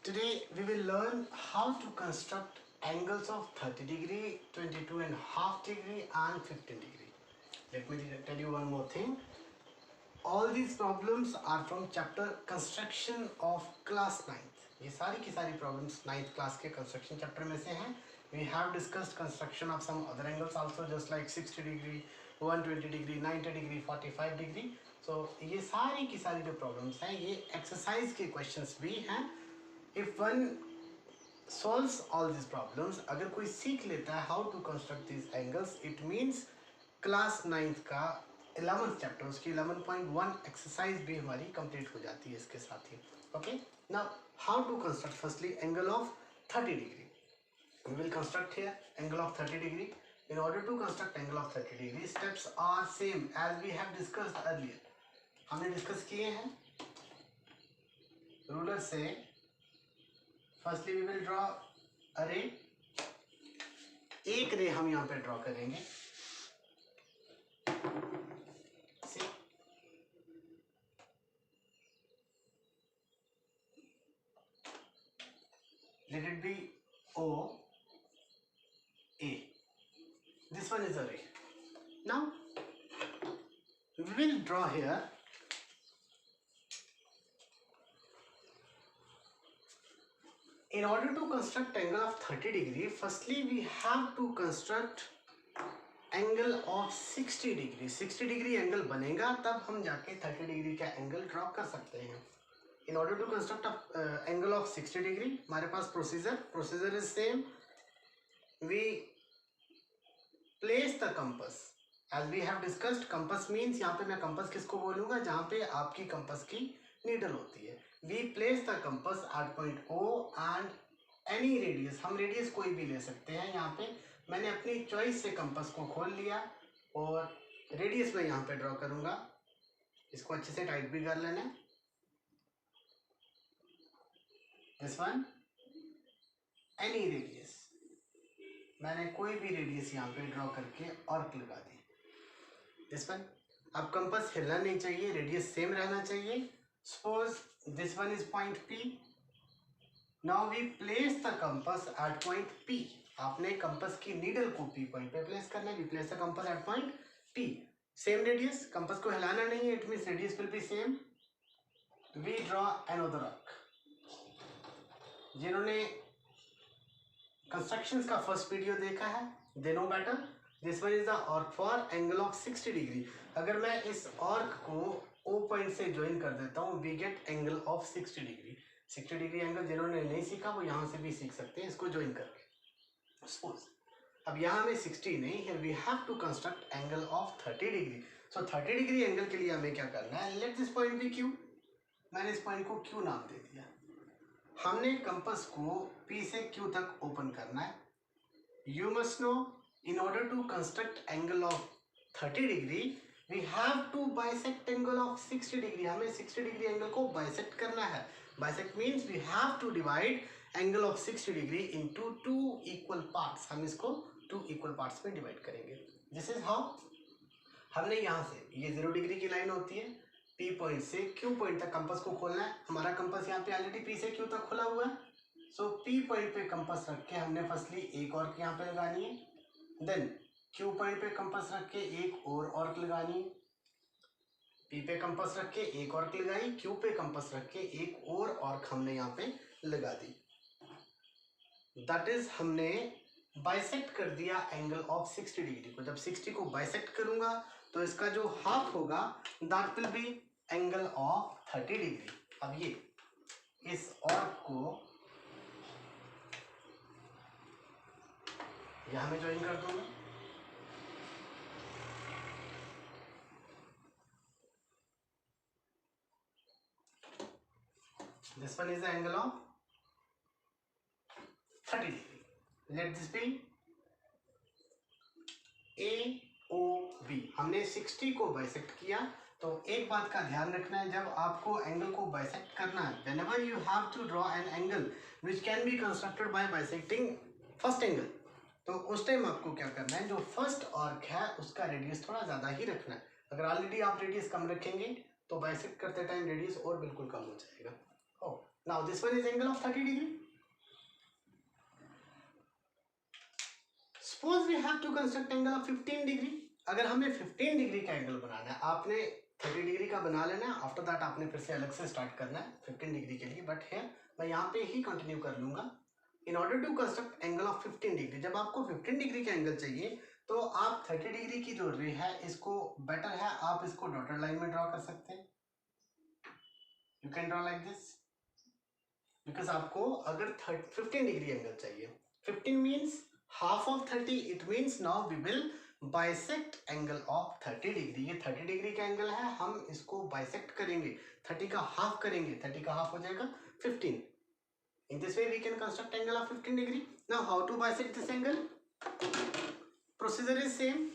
Today we will learn how to construct angles of 30 degree, 22.5 degree and 15 degree. Let me tell you one more thing. All these problems are from chapter construction of class 9th. ये सारी की सारी problems 9th class के construction chapter में से हैं. We have discussed construction of some other angles also, just like 60 degree, 120 degree, 90 degree, 45 degree. So ये सारी की सारी जो problems हैं ये exercise के questions भी हैं. If one solves all these problems, अगर कोई सीख लेता है how to construct these angles, it means class 9th का 11th chapter, उसकी 11.1 exercise भी हमारी complete हो जाती है इसके साथ ही. Okay, now how to construct firstly angle of 30 degree. We will construct here angle of 30 degree. In order to construct angle of 30 degree, steps are same as we have discussed earlier. हमने discuss किए हैं. Ruler से firstly we will draw a ray. एक ray हम यहाँ पे draw करेंगे. Let it be O A. This one is a ray. Now we will draw here in order to construct angle of 30 degree, firstly we have to construct angle of 60 degree. 60 degree angle बनेगा तब हम जाके 30 degree का angle draw कर सकते हैं. In order to construct a angle of 60 degree, हमारे पास procedure is same. We place the compass as we have discussed. Compass means यहाँ पे मैं compass किसको बोलूँगा, जहाँ पे आपकी compass की needle होती है. We place the compass at point O and any radius. हम radius कोई भी ले सकते हैं. यहाँ पे मैंने अपनी choice से compass को खोल लिया और radius मैं यहाँ पे draw करूँगा. इसको अच्छे से टाइट भी कर लेना. This one, any radius. मैंने कोई भी radius यहाँ पे draw करके arc लगा दी. This one. अब compass हिलना नहीं चाहिए, radius same रहना चाहिए. Suppose this one is point P. Now we place the compass at point P. आपने compass की needle को P point पे place करना है. We place the compass at point P. Same radius. compass को हिलाना नहीं है. It means radius will be same. We draw another arc. जिन्होंने constructions का first video देखा है, they know better. This one is the arc for angle of 60 degree. अगर मैं इस arc को O पॉइंट से ज्वाइन कर देता हूँ, we get angle of 60 degree. 60 degree angle जिन्होंने नहीं सीखा वो यहाँ से भी सीख सकते हैं इसको ज्वाइन करके. सपोज अब यहाँ हमें 60 नहीं है, we have to construct angle of 30 degree. So 30 degree angle के लिए हमें क्या करना है, let this point be Q. मैंने इस पॉइंट को Q नाम दे दिया. हमने कंपास को P से Q तक ओपन करना है. You must know in order to construct angle of 30 degree we have to bisect angle of 60 degree. हमें 60 degree angle को bisect करना है. Bisect means we have to divide angle of 60 degree into two equal parts. हम इसको two equal parts में divide करेंगे. This is how. हमने यहाँ से ये 0 डिग्री की लाइन होती है, P पॉइंट से Q पॉइंट तक कंपास को खोलना है. हमारा कंपास यहाँ पे ऑलरेडी P से Q तक खुला हुआ है. सो P पॉइंट पे कंपास रख के हमने फर्स्टली एक और यहाँ पे लगानी है. देन Q पॉइंट पे कंपास रख के एक और आर्क लगानी. P पे कंपास रख के एक आर्क लगाई. Q पे कंपास रख के एक और आर्क हमने यहाँ पे लगा दी. दैट इज हमने बाइसेक्ट कर दिया एंगल ऑफ 60 डिग्री को. जब 60 को बाइसेक्ट करूंगा तो इसका जो हाफ होगा that will be angle of 30 degree. अब ये इस आर्क को यहाँ में ज्वाइन कर दूंगा. This one is the angle of 30 degree. Let this be AOB. हमने 60 को बाइसेक्ट किया. तो एक बात का ध्यान रखना है, जब आपको एंगल को बाइसेक्ट करना है, whenever you have to draw an angle which can be constructed by bisecting first angle, तो उस टाइम आपको क्या करना है, जो फर्स्ट आर्क है उसका रेडियस थोड़ा ज़्यादा ही रखना है. अगर ऑलरेडी आप रेडियस कम रखेंगे तो बाइसेक्ट करते टाइम रेडियस और बिल्कुल कम हो जाएगा. Now this one is angle of 30 degree. Suppose we have to construct angle of 15 degree. अगर हमें 15 डिग्री का एंगल बनाना है, आपने 30 डिग्री का बना लेना है, आफ्टर दैट आपने फिर से अलग से स्टार्ट करना है 15 डिग्री के लिए, बट है मैं यहाँ पे ही कंटिन्यू कर लूंगा. In order to construct angle of 15 degree, जब आपको 15 डिग्री का एंगल चाहिए तो आप 30 डिग्री की जो रे है इसको बेटर है आप इसको डॉटेड लाइन में ड्रॉ कर सकते हैं. You can draw like this, because आपको अगर 15 डिग्री एंगल चाहिए, 15 means half of 30, it means now we will bisect angle of 30 degree. ये 30 डिग्री का एंगल है, हम इसको बाइसेक्ट करेंगे, 30 का हाफ करेंगे, 30 का हाफ हो जाएगा 15. In this way we can construct angle of 15 degree. Now how to bisect this angle? Procedure is same.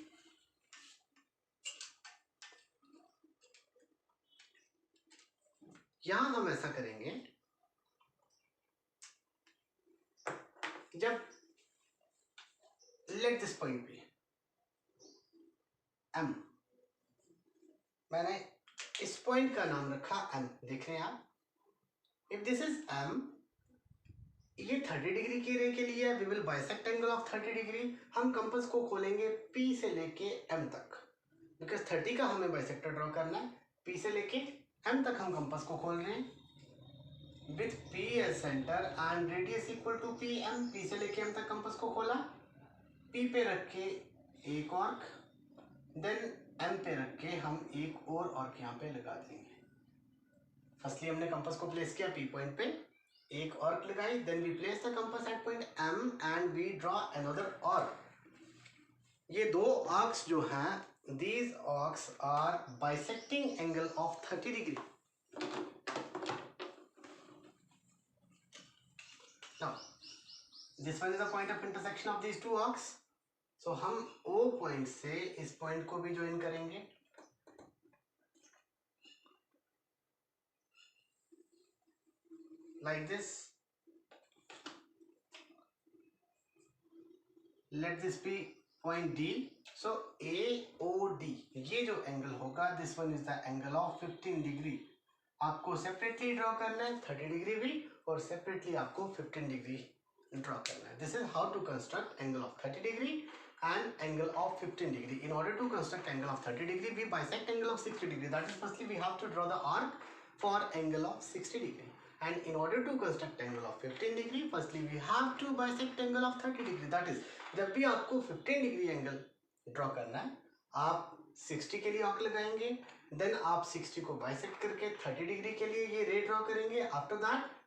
यहां हम ऐसा करेंगे, जब let this point be M, मैंने इस पॉइंट का नाम रखा M. देख रहे हैं आप, if this is M, ये 30 डिग्री की रे के लिए we will bisect angle of 30 degree. हम कंपास को खोलेंगे P से लेके M तक, because 30 का हमें बाइसेक्टर ड्रॉ करना है. P से लेके M तक हम कंपास को खोल रहे हैं with P as center and radius equal to PM. P से लेके M तक कंपास को खोला, P पे रख के एक आर्क, देन M पे रख के हम एक और आर्क यहाँ पे लगा देंगे. फर्स्टली हमने कंपास को प्लेस किया P पॉइंट पे, एक आर्क लगाई, then we place the compass at point M and we draw another arc. ये दो आर्क्स जो हैं, these arcs are bisecting angle of 30 degree. Now this one is the point of intersection of these two arcs. So हम O point से इस point को भी join करेंगे. Like this. Let this be point D. So AOD, ये जो angle होगा, this one is the angle of 15 degree. आपको सेपरेटली ड्रॉ करना है 30 डिग्री भी, और सेपरेटली आपको 15 डिग्री ड्रॉ करना है. This is how to construct angle of 30 degree and angle of 15 degree. In order to construct angle of 30 degree, we bisect angle of 60 degree. That is, firstly we have to draw the arc for angle of 60 degree. And in order to construct angle of 15 degree, firstly we have to bisect angle of 30 degree. That is, जब भी आपको 15 degree angle draw करना है, आप 60 के लिए arc लगाएंगे, then आप 60 को बाइसेक्ट करके 30 डिग्री के लिए ये रे ड्रॉ करेंगे. After that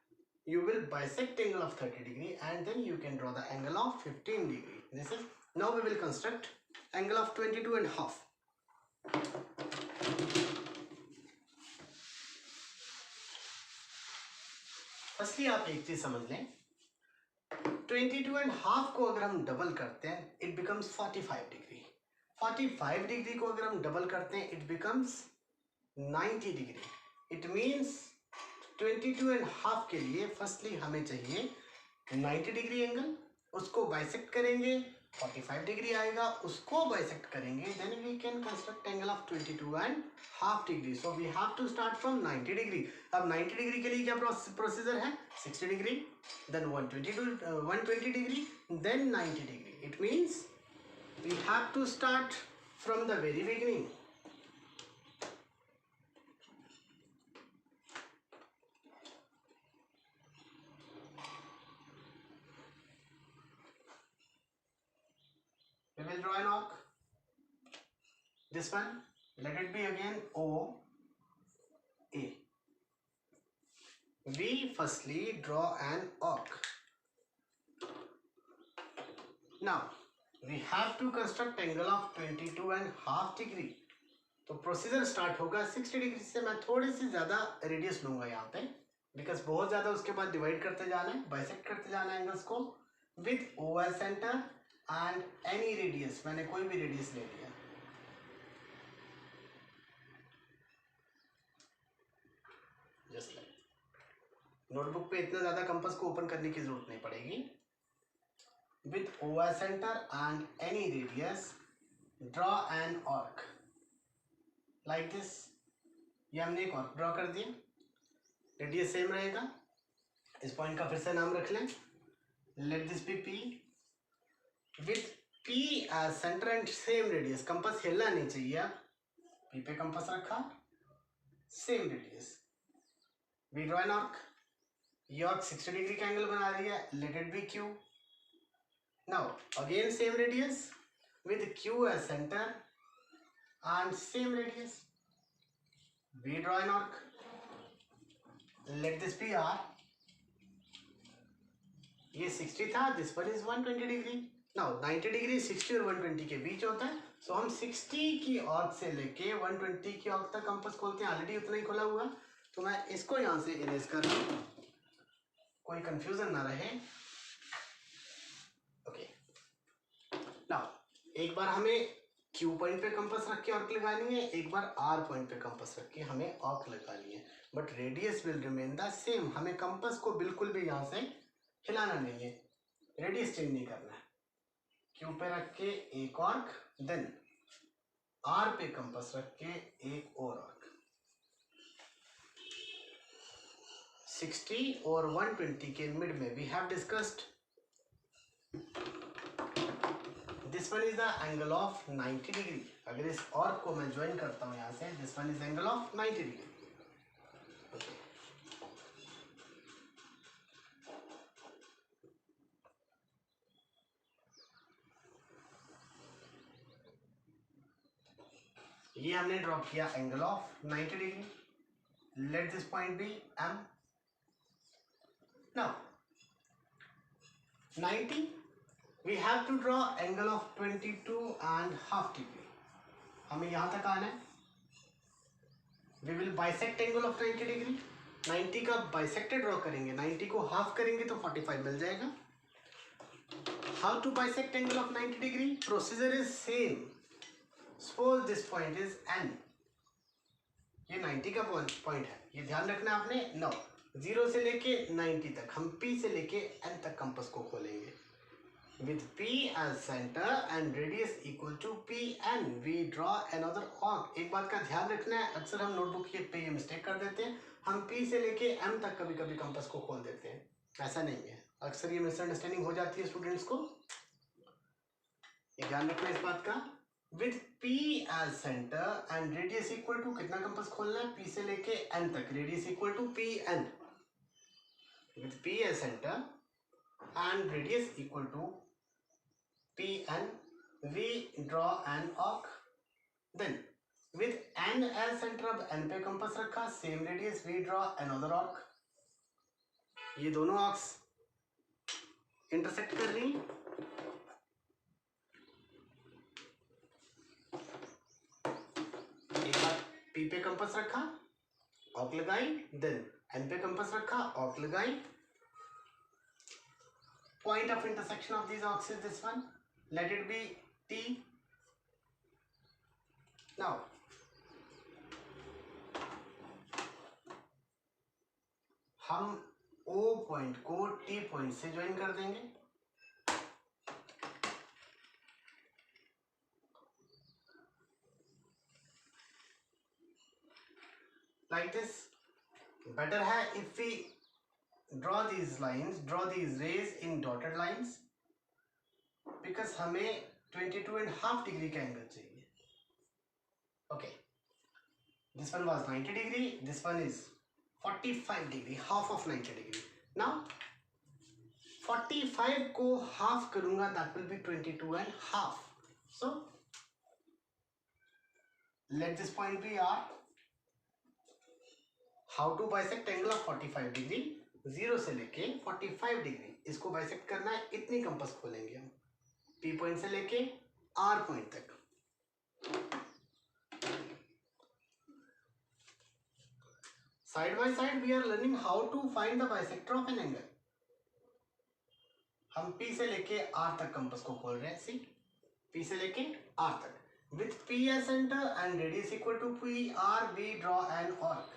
you will bisect angle of 30 degree and then you can draw the angle of 15 degree. This is, now we will construct angle of 22 and half. Firstly आप एक चीज समझ लें, 22 and half को अगर हम double करते हैं it becomes 45 डिग्री. 45 डिग्री को अगर हम डबल करते हैं it becomes 90 degree. It means 22 and half के लिए फर्स्टली हमें चाहिए 90 डिग्री एंगल, उसको बाइसेक्ट करेंगे 45 डिग्री आएगा, उसको बाइसेक्ट करेंगे, then we can construct angle of 22 and half degree. So we have to start from 90 degree. अब 90 डिग्री के लिए क्या प्रोसीजर है? 60 degree, then 120 degree, then 90 degree. It means we have to start from the very beginning. We will draw an arc. This one, let it be again O A. We firstly draw an arc. Now we have to construct angle of 22 and half degree. तो procedure start होगा 60 degree से. मैं थोड़ी सी ज्यादा radius लूंगा यहाँ पे, because बहुत ज्यादा उसके बाद डिवाइड करते जाना है, बाइसेक्ट करते जाना है एंगल्स को with O as centre and any radius. मैंने कोई भी रेडियस ले लिया. जस्ट लाइक, नोटबुक पे इतना ज्यादा कंपास को ओपन करने की जरूरत नहीं पड़ेगी. With O as centre and any radius draw an arc like this. ये हमने एक आर्क ड्रॉ कर दिया, रेडियस सेम रहेगा, इस पॉइंट का फिर से नाम रख लें, let this be P with P as centre and same radius. Compass हिलना नहीं चाहिए। अब P पे कंपास रखा, same radius, we draw an arc. ये आर्क 60 डिग्री का एंगल बना रही है, let it be Q। Now again same radius with Q as center and same radius, we draw an arc, let this be R। ये 60 था, this one is 120 degree. now 90 degree 60 और 120 के बीच होता है, so हम 60 की आर्क से लेके 120 की आर्क तक कंपास खोलते हैं। ऑलरेडी उतना ही खोला हुआ, तो मैं इसको यहाँ से इरेज कर रहा हूँ, कोई कंफ्यूजन ना रहे। ओके, नाउ एक बार हमें Q पॉइंट पे कंपास रख के आर्क लगानी है, एक बार R पॉइंट पे कंपास रख के हमें आर्क लगानी है, but radius will remain the same. हमें कंपास को बिल्कुल भी यहाँ से हिलाना नहीं है, रेडियस चेंज नहीं करना है। Q पे रख के एक आर्क, देन R पे कंपास रख के एक और आर्क। 60 और 120 के मिड में we have discussed this one is the angle of 90 degree. अगर इस आर्क को मैं ज्वाइन करता हूं यहां से, this one is angle of 90 degree. ये हमने ड्रॉ किया angle of 90 degree. Let this point be M। Now 90 we have to draw angle of 22.5 degree। हमें यहां तक आना है, we will bisect angle of 90 degree। 90 का बाइसेक्टेड ड्रॉ करेंगे, 90 को हाफ करेंगे तो 45 मिल जाएगा। how to bisect angle of 90 degree? procedure is same। suppose this point is N, ये 90 का पॉइंट है, ये ध्यान रखना आपने। नो 0 से लेके 90 तक हम P से लेके N तक कंपास को खोलेंगे with P as center and radius equal to Pn, we draw another arc। एक बात का ध्यान रखना है, अक्सर हम नोटबुक पे ये मिस्टेक कर देते हैं, हम P से लेके M तक कभी कभी कंपास को खोल देते हैं, ऐसा नहीं है। अक्सर ये मिसअंडरस्टैंडिंग हो जाती है स्टूडेंट्स को, ये ध्यान रखना इस बात का। with P as center and radius equal to, कितना कंपास खोलना है, P से लेके N तक, radius equal to Pn। with P as center and radius equal to Pn, we draw an arc। then with N as center, अब N पे compass रखा, same radius, we draw another arc। ये दोनों arcs intersect कर रही, एक बार P पे compass रखा, आर्क लगाई, then N पे कंपास रखा, आर्क लगाई। point of intersection of these arcs is this one, let it be T। now हम O पॉइंट को T पॉइंट से ज्वाइन कर देंगे। like this। better है if we draw these lines, draw these rays in dotted lines, because हमें 22.5 degree का angle चाहिए। okay, this one was 90 degree, this one is 45 degree, half of 90 degree। now 45 को half करूंगा, that will be 22.5। so let this point be R। how to bisect angle of 45 degree? 0 से लेके 45 degree इसको bisect करना है, इतनी compass खोलेंगे हम P पॉइंट से लेके R पॉइंट तक। Side by side we are learning how to find the bisector of an angle. हम P से लेके R तक कंपास को खोल रहे हैं, सी P से लेके R तक, with P as center and radius equal to PR, we draw an arc।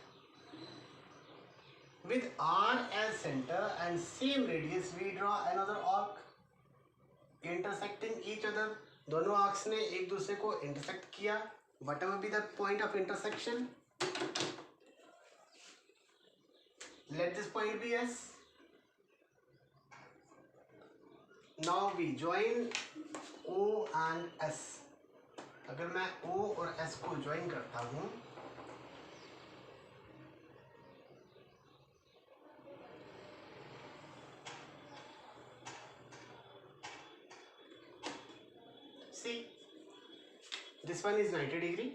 with R as center and same radius, we draw another arc intersecting each other। दोनों arcs ने एक दूसरे को इंटरसेक्ट किया, whatever be the point of intersection, let this point be S। Now we join O and S. अगर मैं O और S को ज्वाइन करता हूं, see this one is 90 degree.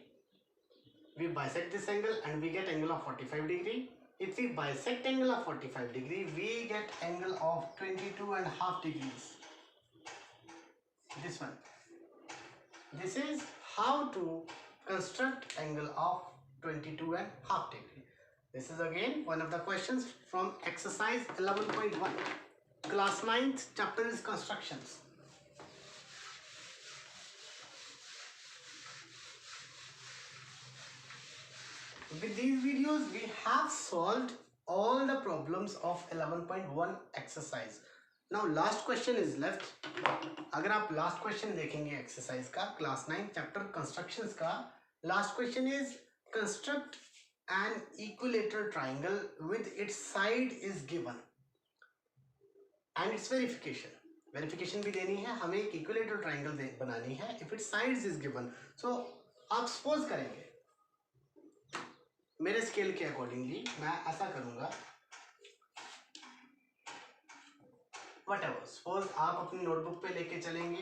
We bisect this angle and we get angle of 45 degree. If we bisect angle of 45 degree, we get angle of 22.5 degrees. This one. This is how to construct angle of 22.5 degree. This is again one of the questions from exercise 11.1. Class 9th chapter is constructions. With these videos, we have solved all the problems of 11.1 exercise. Now last question is left. अगर आप last question देखेंगे exercise का class 9 chapter constructions का, last question is construct an equilateral triangle with its side is given and its verification. Verification भी देनी है, हमें एक equilateral triangle बनानी है if its sides is given. So आप suppose करेंगे मेरे स्केल के अकॉर्डिंगली मैं ऐसा करूंगा, व्हाटएवर, सपोज आप अपनी नोटबुक पे लेके चलेंगे,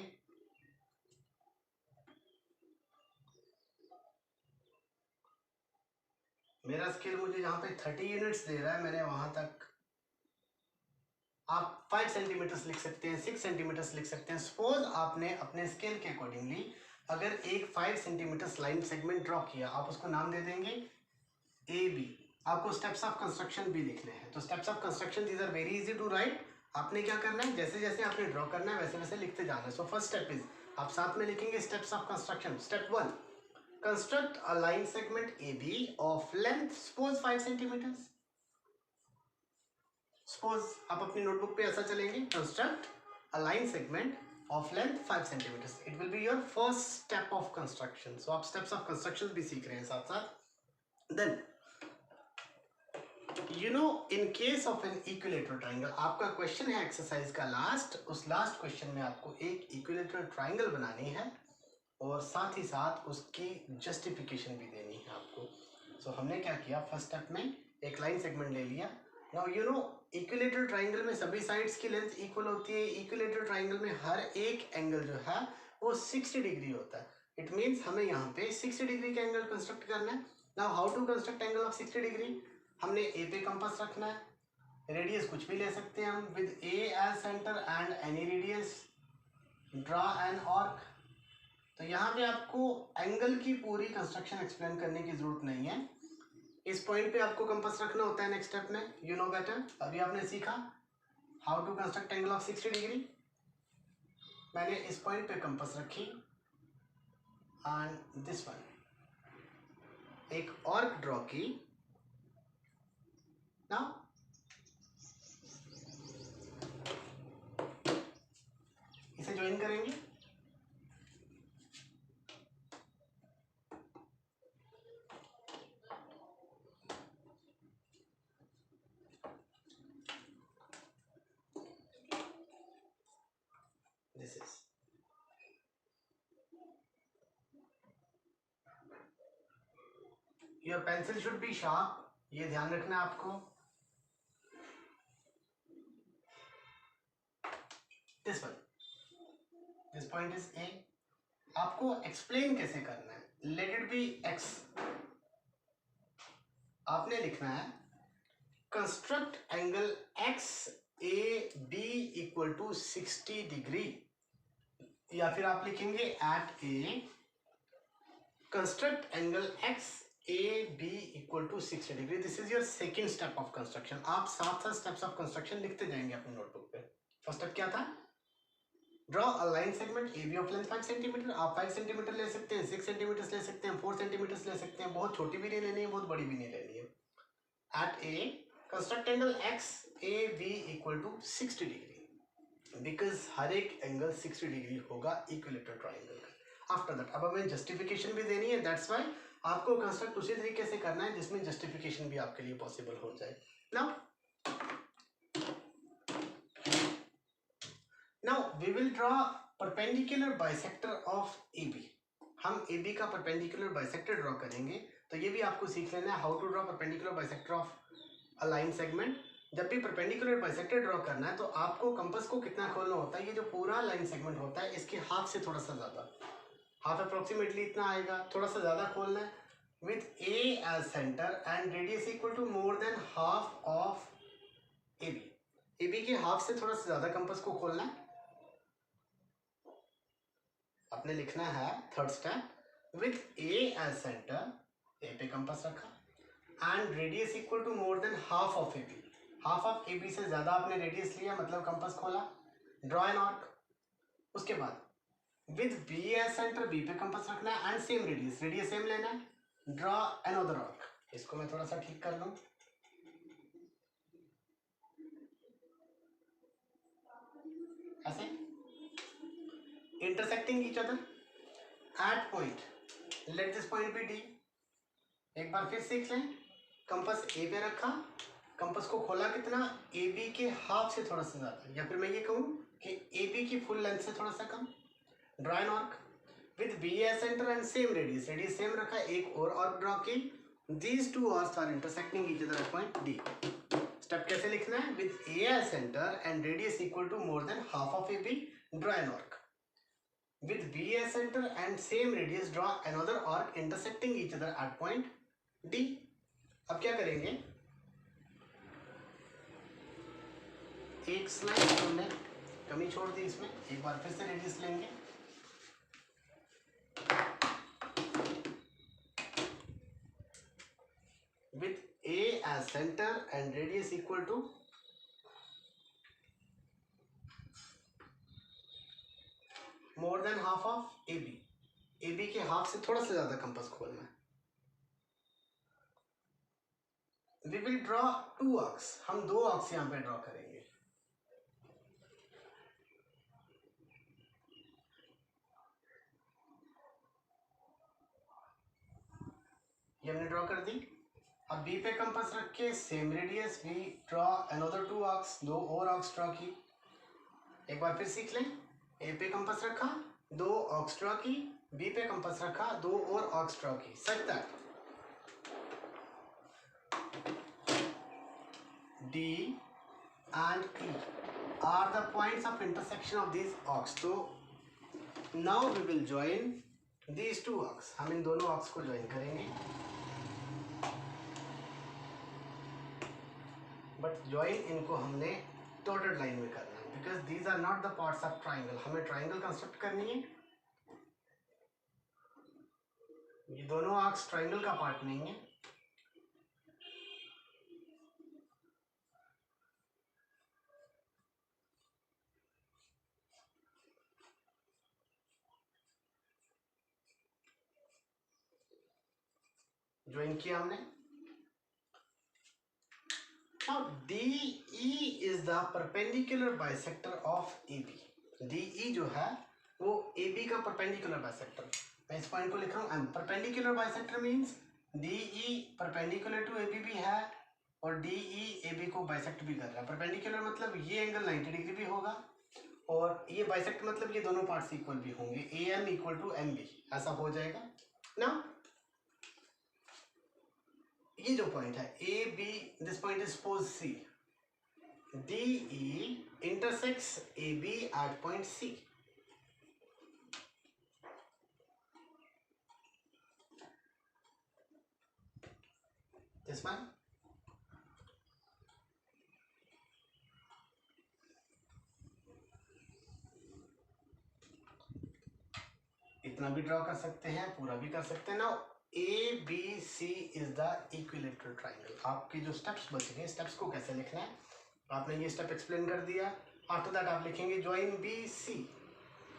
मेरा स्केल मुझे जहां पे 30 यूनिट्स दे रहा है, मैंने वहां तक आप 5 सेंटीमीटर्स लिख सकते हैं, 6 सेंटीमीटर्स लिख सकते हैं. सपोज आपने अपने स्केल के अकॉर्डिंगली अगर एक 5 सेंटीमीटर्स लाइन सेगमेंट ड्रॉ किया, आप उसको नाम दे देंगे ए बी. आपको स्टेप्स ऑफ कंस्ट्रक्शन भी लिखने हैं, तो steps of construction these are very easy to write. आपने क्या करना है, जैसे जैसे आपने ड्रॉ करना है वैसे वैसे लिखते जाना है. सो फर्स्ट स्टेप इज, आप साथ में लिखेंगे steps of construction. Step 1, construct a line segment A B of length suppose 5 centimetres. Suppose आप अपनी नोटबुक पे ऐसा चलेंगे, construct a line segment of length 5 centimetres. It will be your first step of construction. So आप steps of construction भी सीख रहे हैं साथ साथ. Then you know in case of an equilateral triangle, आपका क्वेश्चन है एक्सरसाइज का लास्ट, उस लास्ट क्वेश्चन में आपको एक इक्विलेटरल ट्राइंगल बनानी है और साथ ही साथ उसकी जस्टिफिकेशन भी देनी है आपको. सो हमने क्या किया, फर्स्ट स्टेप में एक लाइन सेगमेंट ले लिया. Now you know equilateral triangle में सभी साइड्स की लेंथ इक्वल होती है. इक्विलेटरल ट्राइंगल में हर एक एंगल जो है वो 60 डिग्री होता है. इट मीन्स हमें यहाँ पे 60 डिग्री का एंगल कंस्ट्रक्ट करना है. Now how to construct angle of 60 degree, हमने ए पे कंपास रखना है, रेडियस कुछ भी ले सकते हैं हम, with A as centre and any radius draw an arc. तो यहाँ पे आपको एंगल की पूरी कंस्ट्रक्शन एक्सप्लेन करने की जरूरत नहीं है. इस पॉइंट पे आपको कंपास रखना होता है नेक्स्ट स्टेप में, यू नो बेटर. अभी आपने सीखा how to construct angle of 60 degree. मैंने इस पॉइंट पे कंपास रखी एंड दिस वन, एक आर्क ड्रॉ की. Now इसे ज्वाइन करेंगे. This is your pencil should be sharp. ये ध्यान रखना है आपको. This one, this point is A. आपको एक्सप्लेन कैसे करना है, let it be X. आपने लिखना है construct angle X A B equal to 60 degree, या फिर आप लिखेंगे at A construct angle X A B equal to 60 degree. This is your second step of construction. आप साथ साथ स्टेप्स ऑफ कंस्ट्रक्शन लिखते जाएंगे अपनी नोटबुक पे. फर्स्ट स्टेप क्या था, draw a line segment A B of length 5 centimetre. आप 5 सेंटीमीटर ले सकते हैं, 6 सेंटीमीटर ले सकते हैं, 4 सेंटीमीटर ले सकते हैं. बहुत छोटी भी नहीं लेनी है, बहुत बड़ी भी नहीं लेनी है. At A construct angle X A B equal to 60 degree, because हर एक एंगल 60 डिग्री होगा इक्विलेटरल ट्राइंगल का. आफ्टर दैट अब हमें जस्टिफिकेशन भी देनी है. दैट्स वाई आपको कंस्ट्रक्ट उसी तरीके से करना है जिसमें जस्टिफिकेशन भी आपके लिए पॉसिबल हो now we will draw perpendicular bisector of AB। हम AB का परपेंडिकुलर बाइसेक्टर ड्रॉ करेंगे, तो ये भी आपको सीख लेना है, how to draw perpendicular bisector of a line segment. जब भी परपेंडिकुलर बाइसेक्टर ड्रॉ करना है तो आपको कंपास को कितना खोलना होता है, ये जो पूरा लाइन सेगमेंट होता है इसके हाफ से थोड़ा सा ज़्यादा, हाफ अप्रोक्सीमेटली इतना आएगा, थोड़ा सा ज़्यादा खोलना है, with A as center and radius equal to more than half of AB। AB के हाफ से थोड़ा सा ज़्यादा कंपास को खोलना है। आपने लिखना है third step, with A as center, A पे कंपास रखा, and radius equal to more than half of AB। Half of AB से ज़्यादा आपने रेडियस लिया, मतलब कंपास खोला, ड्रॉ एन आर्क। उसके बाद with B as center, B पे कंपास रखना है and same radius, radius same लेना है, ड्रॉ अनदर आर्क। इसको मैं थोड़ा सा ठीक कर लूं, ऐसे intersecting each other at point, let this point be D। एक बार फिर सीख लें, कंपास A पे रखा, कंपास को खोला कितना, AB के हाफ से थोड़ा सा ज्यादा, या फिर मैं ये कहूँ कि AB की फुल लेंथ से थोड़ा सा कम, draw an arc with B as centre and same radius, radius same रखा, एक और आर्क ड्रॉ की, these two arcs are intersecting each other at point D। Step कैसे लिखना है, with A as centre and radius equal to more than half of AB, draw an arc with B as center and same radius, draw another arc intersecting each other at point D। अब क्या करेंगे, एक slide हमने कमी छोड़ दी, इसमें एक बार फिर से रेडियस लेंगे, with A as center and radius equal to more than half of AB। AB के हाफ से थोड़ा सा ज्यादा कंपास खोलना है। We will draw two arcs, हम दो आर्क्स यहाँ पे ड्रॉ करेंगे। ये हमने ड्रॉ कर दी। अब B पे कंपास रख के same radius, we draw another two arcs, दो और आर्क्स ड्रॉ की। एक बार फिर सीख लें, A पे कंपास रखा, दो आर्क्स ड्रॉ की, B पे कंपास रखा, दो और आर्क्स ड्रॉ की, such that D and E are the points of intersection of these arcs। तो now we will join these two arcs, हम इन दोनों आर्क्स को ज्वाइन करेंगे, बट ज्वाइन इनको हमने डॉटेड लाइन में करना है, because these are not the parts of triangle. हमें ट्राइंगल कंस्ट्रक्ट करनी है, ये दोनों आर्क्स ट्राइंगल का पार्ट नहीं है। ज्वाइन किया हमने। Now DE is the perpendicular bisector of AB। DE जो है वो AB का perpendicular bisector। मैं इस पॉइंट को लिख रहा हूँ, perpendicular bisector means DE perpendicular to AB भी है और DE AB को bisect भी कर रहा है। perpendicular मतलब ये एंगल 90 डिग्री भी होगा और ये bisect मतलब ये दोनों पार्ट्स इक्वल भी होंगे, AM इक्वल टू MB, ऐसा हो जाएगा ना। ये जो पॉइंट है A B, this point is suppose C, D E intersects A B at point C. This one, इतना भी ड्रॉ कर सकते हैं, पूरा भी कर सकते हैं ना। A B C is the equilateral triangle. आपके जो स्टेप्स बच गए, स्टेप्स को कैसे लिखना है आपने ये स्टेप एक्सप्लेन कर दिया। आफ्टर दैट आप लिखेंगे ज्वाइन बी सी,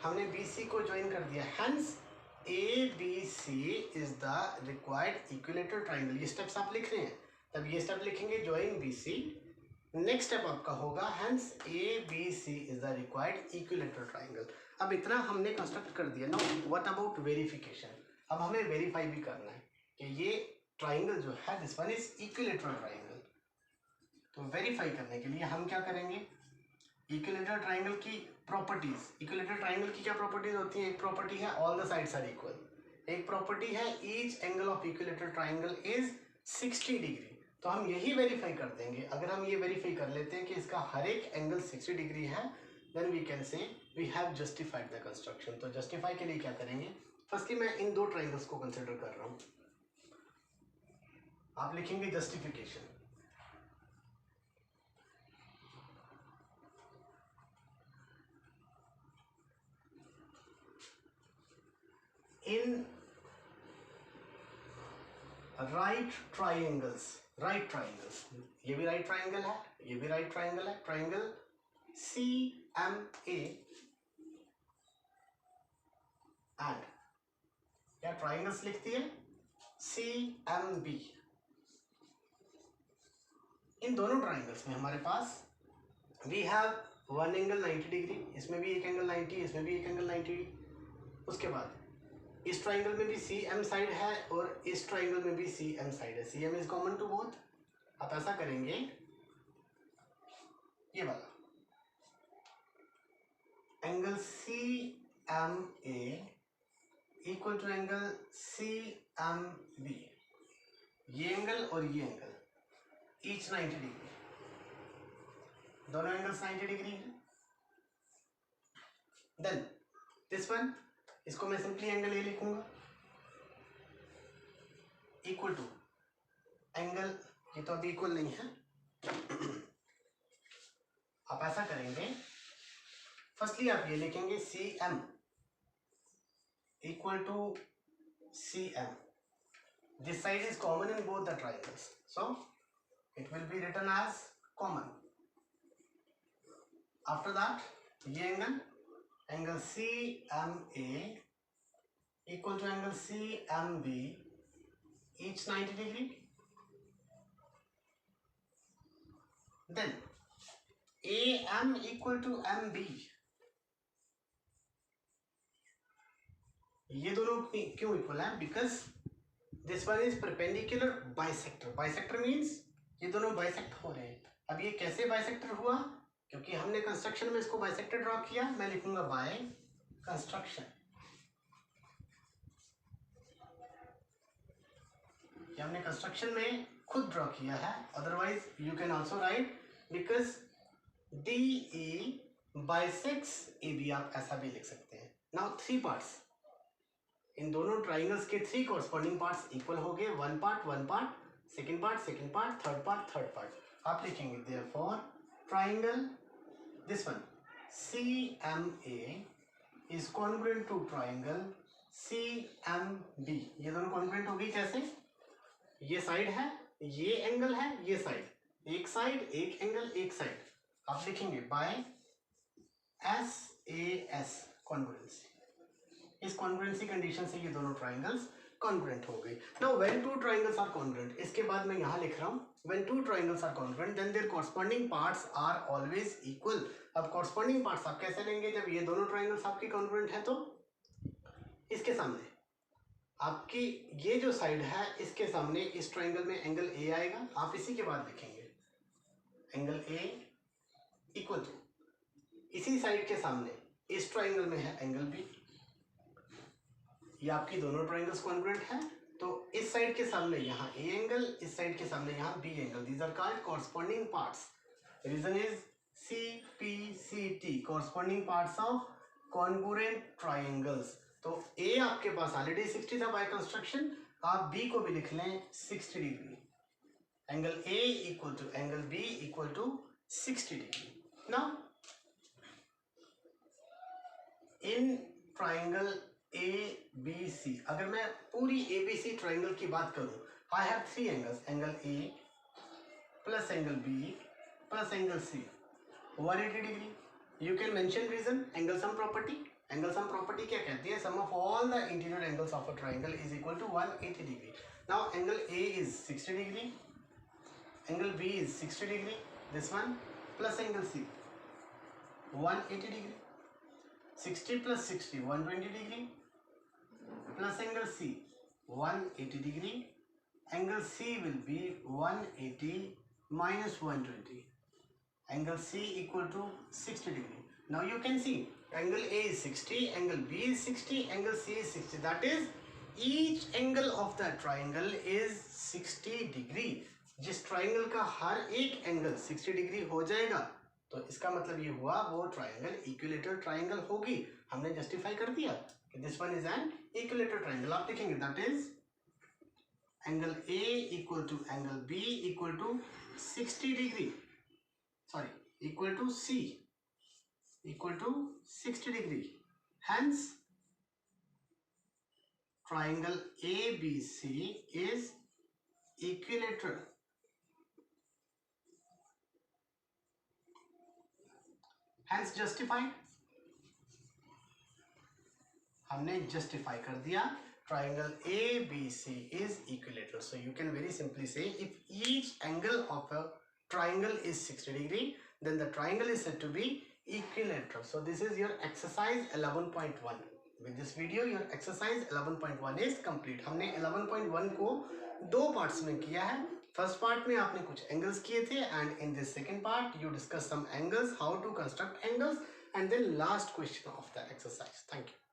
हमने बी सी को ज्वाइन कर दिया, hence A B C is the required equilateral triangle. ये स्टेप्स आप लिख रहे हैं, तब ये स्टेप लिखेंगे join B C. Next step आपका होगा hence A B C is the required equilateral triangle. अब इतना हमने कंस्ट्रक्ट कर दिया। नाउ व्हाट अबाउट वेरिफिकेशन, अब हमें वेरीफाई भी करना है कि ये ट्राइंगल जो है this one is equilateral triangle. तो वेरीफाई करने के लिए हम क्या करेंगे, इक्विलेटरल ट्राइंगल की प्रॉपर्टीज, इक्विलेटरल ट्राइंगल की क्या प्रॉपर्टीज होती हैं? एक प्रॉपर्टी है all the sides are equal, एक प्रॉपर्टी है each angle of equilateral triangle is 60 degree. तो हम यही वेरीफाई कर देंगे, अगर हम ये वेरीफाई कर लेते हैं कि इसका हर एक एंगल 60 डिग्री है, then we can say we have justified the construction. तो जस्टिफाई के लिए क्या करेंगे? फर्स्टली मैं इन दो ट्राइंगल्स को कंसिडर कर रहा हूँ, आप लिखेंगे justification. In right triangles, right triangles, ये भी राइट ट्राइंगल है, ये भी राइट ट्राइंगल है, ट्राइंगल CMA एंड क्या ट्राइंगल्स लिखती है CMB। इन दोनों ट्राइंगल्स में हमारे पास we have one angle 90 degree, इसमें भी एक एंगल 90, इसमें भी एक एंगल 90। उसके बाद इस ट्राइंगल में भी CM साइड है और इस ट्राइंगल में भी CM साइड है, CM is common to both. आप ऐसा करेंगे, ये वाला angle CMA equal to angle CMB, ये एंगल और ये एंगल ईच 90 डिग्री, दोनों एंगल्स 90 डिग्री है। देन दिस वन, इसको मैं सिंपली एंगल ए लिखूंगा इक्वल टू एंगल, ये तो अभी इक्वल नहीं है, आप ऐसा करेंगे, फर्स्टली आप ये लिखेंगे CM equal to CM, this side is common in both the triangles, so it will be written as common. After that ये angle CMA equal to angle CMB each 90 degree. Then AM equal to MB, ये दोनों क्यों equal है? Because this one is perpendicular bisector, bisector means ये दोनों bisect हो रहे हैं। अब ये कैसे बाइसेक्टर हुआ? क्योंकि हमने कंस्ट्रक्शन में इसको बाइसेक्टर ड्रॉ किया, मैं लिखूंगा बाय कंस्ट्रक्शन, ये हमने कंस्ट्रक्शन में खुद ड्रॉ किया है, otherwise you can also right because DE bisects AB, आप ऐसा भी लिख सकते हैं। नाउ थ्री पार्ट्स, इन दोनों ट्राइंगल्स के थ्री कॉरस्पॉन्डिंग पार्ट्स इक्वल हो गए, one part, second part, third part. आप लिखेंगे therefore triangle this one CMA is congruent to triangle CMB। ये दोनों कॉन्ग्रुएंट हो गई कैसे? ये साइड है, ये एंगल है, ये साइड, एक साइड एक एंगल एक साइड, आप लिखेंगे बाय SAS कॉन्ग्रुएंसी। इस कॉन्ग्रुएंसी कंडीशन से ये दोनों ट्राइंगल्स कॉन्ग्रुएंट हो गई। Now when two triangles are congruent, इसके बाद मैं यहाँ लिख रहा हूँ when two triangles are congruent then their corresponding parts are always equal. अब कॉरस्पॉन्डिंग पार्ट्स आप कैसे लेंगे? जब ये दोनों ट्राइंगल्स आपकी कॉन्ग्रुएंट है तो इसके सामने आपकी ये जो साइड है इसके सामने इस ट्राइंगल में एंगल A आएगा, आप इसी के बाद लिखेंगे एंगल A इक्वल टू इसी साइड के सामने इस ट्राइंगल में है एंगल B। ये आपकी दोनों ट्राइंगल्स कॉन्ग्रुएंट है, तो इस साइड के सामने यहाँ A एंगल, इस साइड के सामने यहाँ B angle, these are called corresponding parts. Reason is CPCT, corresponding parts of congruent triangles. तो A आपके पास ऑलरेडी 60 था बाय कंस्ट्रक्शन, आप B को भी लिख लें 60 degree, angle A equal to angle B equal to 60 degree. Now in triangle ABC, अगर मैं पूरी ABC ट्राइंगल की बात करूं, I have three angles, angle A plus angle B plus angle C 180 degree. You can mention reason angle sum property. Angle sum property क्या कहती है? Sum of all the interior angles of a triangle is equal to 180 degree. Now angle A is 60 degree, angle B is 60 degree, this one plus angle C 180 degree, 60 plus 60 120 degree plus angle C 180 degree, angle C will be 180 minus 120, angle C equal to 60 degree. Now you can see angle A is 60, angle B is 60, angle C is 60. That is each angle of that triangle is 60 degree. जिस triangle का हर एक angle 60 degree हो जाएगा तो इसका मतलब ये हुआ वो ट्राइंगल इक्विलेटरल ट्राइंगल होगी. हमने जस्टिफाई कर दिया कि this one is an equilateral triangle. आप लिखेंगे that is angle A equal to angle B equal to 60 degree, sorry equal to C equal to 60 degree. Hence, triangle ABC is equilateral. Hence justified. हमने justify कर दिया triangle ABC is equilateral. So you can very simply say if each angle of a triangle is 60 degree, then the triangle is said to be equilateral. So this is your exercise 11.1. With this video your exercise 11.1 is complete. हमने 11.1 को दो parts में किया है. First part में आपने कुछ angles किए थे and in this second part you discuss some angles, how to construct angles, and then last question of the exercise. Thank you.